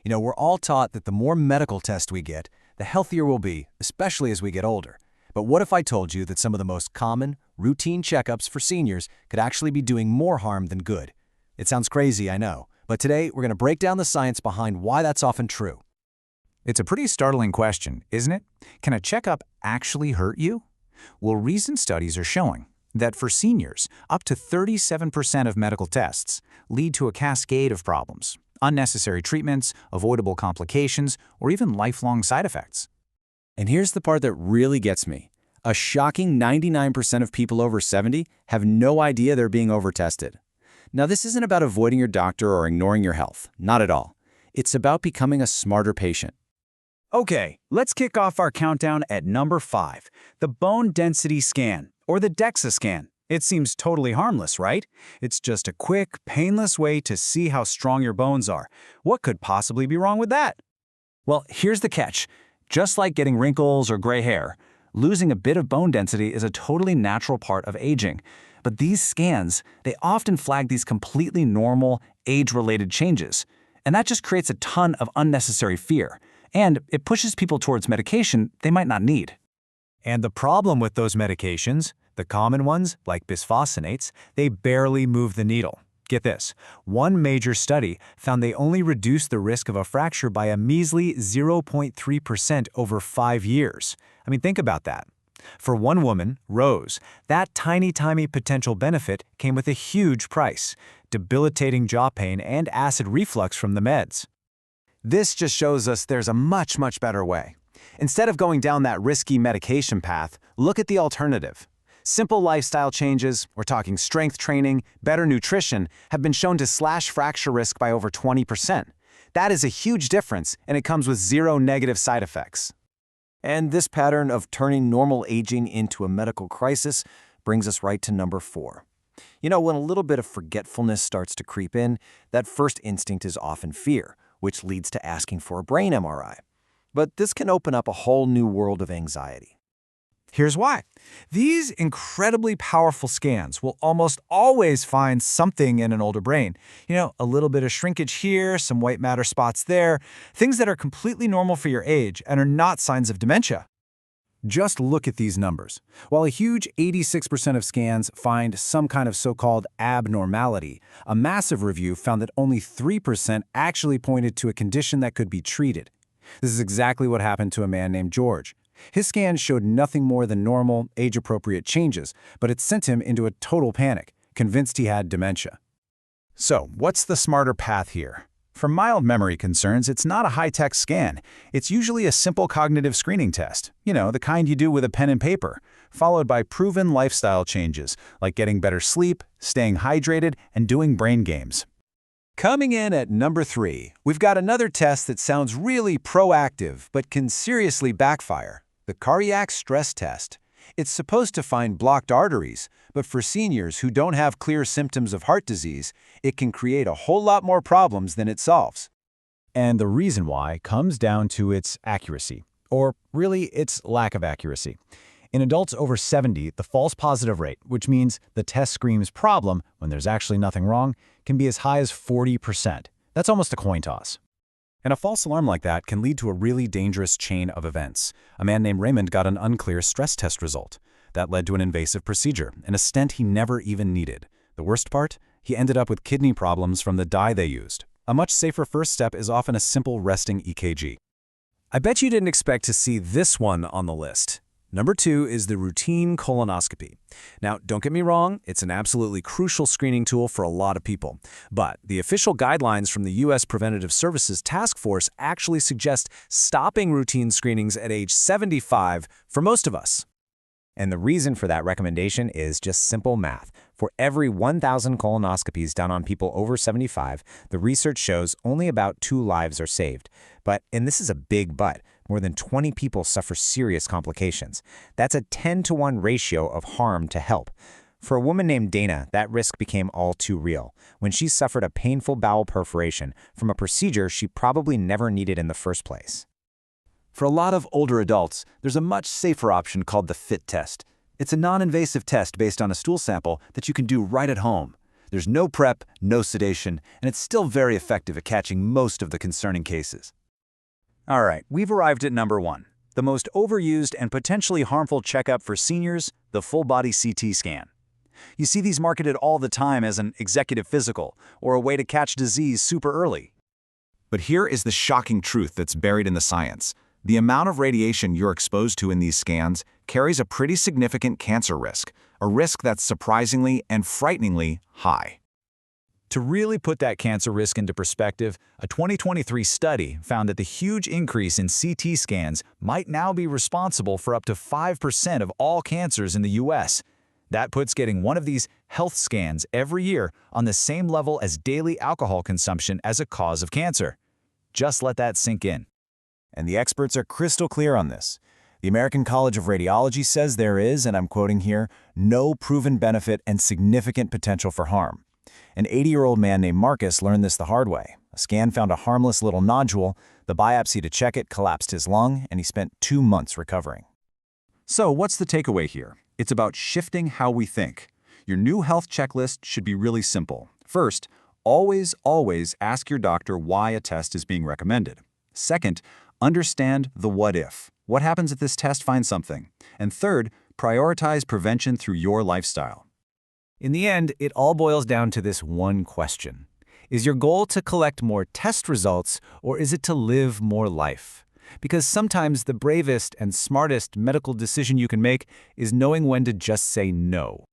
We're all taught that the more medical tests we get, the healthier we'll be, especially as we get older. But what if I told you that some of the most common, routine checkups for seniors could actually be doing more harm than good? It sounds crazy, I know, but today we're going to break down the science behind why that's often true. It's a pretty startling question, isn't it? Can a checkup actually hurt you? Well, recent studies are showing that for seniors, up to 37% of medical tests lead to a cascade of problems, unnecessary treatments, avoidable complications, or even lifelong side effects. And here's the part that really gets me. A shocking 99% of people over 70 have no idea they're being overtested. Now, this isn't about avoiding your doctor or ignoring your health. Not at all. It's about becoming a smarter patient. Okay, let's kick off our countdown at number 5, the bone density scan, or the DEXA scan. It seems totally harmless, right? It's just a quick, painless way to see how strong your bones are. What could possibly be wrong with that? Well, here's the catch. Just like getting wrinkles or gray hair, losing a bit of bone density is a totally natural part of aging. But these scans, they often flag these completely normal, age-related changes. And that just creates a ton of unnecessary fear. And it pushes people towards medication they might not need. And the problem with those medications, the common ones, like bisphosphonates, they barely move the needle. Get this, one major study found they only reduced the risk of a fracture by a measly 0.3% over 5 years. I mean, think about that. For one woman, Rose, that tiny potential benefit came with a huge price, debilitating jaw pain and acid reflux from the meds. This just shows us there's a much better way. Instead of going down that risky medication path, look at the alternative. Simple lifestyle changes, we're talking strength training, better nutrition, have been shown to slash fracture risk by over 20%. That is a huge difference, and it comes with zero negative side effects. And this pattern of turning normal aging into a medical crisis brings us right to number 4. When a little bit of forgetfulness starts to creep in, that first instinct is often fear, which leads to asking for a brain MRI. But this can open up a whole new world of anxiety. Here's why. These incredibly powerful scans will almost always find something in an older brain. A little bit of shrinkage here, some white matter spots there, things that are completely normal for your age and are not signs of dementia. Just look at these numbers. While a huge 86% of scans find some kind of so-called abnormality, a massive review found that only 3% actually pointed to a condition that could be treated. This is exactly what happened to a man named George. His scans showed nothing more than normal, age-appropriate changes, but it sent him into a total panic, convinced he had dementia. So, what's the smarter path here? For mild memory concerns, it's not a high-tech scan. It's usually a simple cognitive screening test, the kind you do with a pen and paper, followed by proven lifestyle changes, like getting better sleep, staying hydrated, and doing brain games. Coming in at number 3, we've got another test that sounds really proactive but can seriously backfire. The cardiac stress test. It's supposed to find blocked arteries, but for seniors who don't have clear symptoms of heart disease, it can create a whole lot more problems than it solves. And the reason why comes down to its accuracy, or really its lack of accuracy. In adults over 70, the false positive rate, which means the test screams problem when there's actually nothing wrong, can be as high as 40%. That's almost a coin toss. And a false alarm like that can lead to a really dangerous chain of events. A man named Raymond got an unclear stress test result. That led to an invasive procedure and a stent he never even needed. The worst part? He ended up with kidney problems from the dye they used. A much safer first step is often a simple resting EKG. I bet you didn't expect to see this one on the list. Number 2 is the routine colonoscopy. Now, don't get me wrong, it's an absolutely crucial screening tool for a lot of people. But the official guidelines from the U.S. Preventative Services Task Force actually suggest stopping routine screenings at age 75 for most of us. And the reason for that recommendation is just simple math. For every 1,000 colonoscopies done on people over 75, the research shows only about 2 lives are saved. But, and this is a big but, more than 20 people suffer serious complications. That's a 10-to-1 ratio of harm to help. For a woman named Dana, that risk became all too real when she suffered a painful bowel perforation from a procedure she probably never needed in the first place. For a lot of older adults, there's a much safer option called the FIT test. It's a non-invasive test based on a stool sample that you can do right at home. There's no prep, no sedation, and it's still very effective at catching most of the concerning cases. All right, we've arrived at number 1. The most overused and potentially harmful checkup for seniors, the full-body CT scan. You see these marketed all the time as an executive physical or a way to catch disease super early. But here is the shocking truth that's buried in the science. The amount of radiation you're exposed to in these scans carries a pretty significant cancer risk, a risk that's surprisingly and frighteningly high. To really put that cancer risk into perspective, a 2023 study found that the huge increase in CT scans might now be responsible for up to 5% of all cancers in the US. That puts getting one of these health scans every year on the same level as daily alcohol consumption as a cause of cancer. Just let that sink in. And the experts are crystal clear on this. The American College of Radiology says there is, and I'm quoting here, no proven benefit and significant potential for harm. An 80-year-old man named Marcus learned this the hard way. A scan found a harmless little nodule, the biopsy to check it collapsed his lung, and he spent 2 months recovering. So what's the takeaway here? It's about shifting how we think. Your new health checklist should be really simple. First, always ask your doctor why a test is being recommended. Second, understand the what if. What happens if this test finds something? And third, prioritize prevention through your lifestyle. In the end, it all boils down to this one question. Is your goal to collect more test results, or is it to live more life? Because sometimes the bravest and smartest medical decision you can make is knowing when to just say no.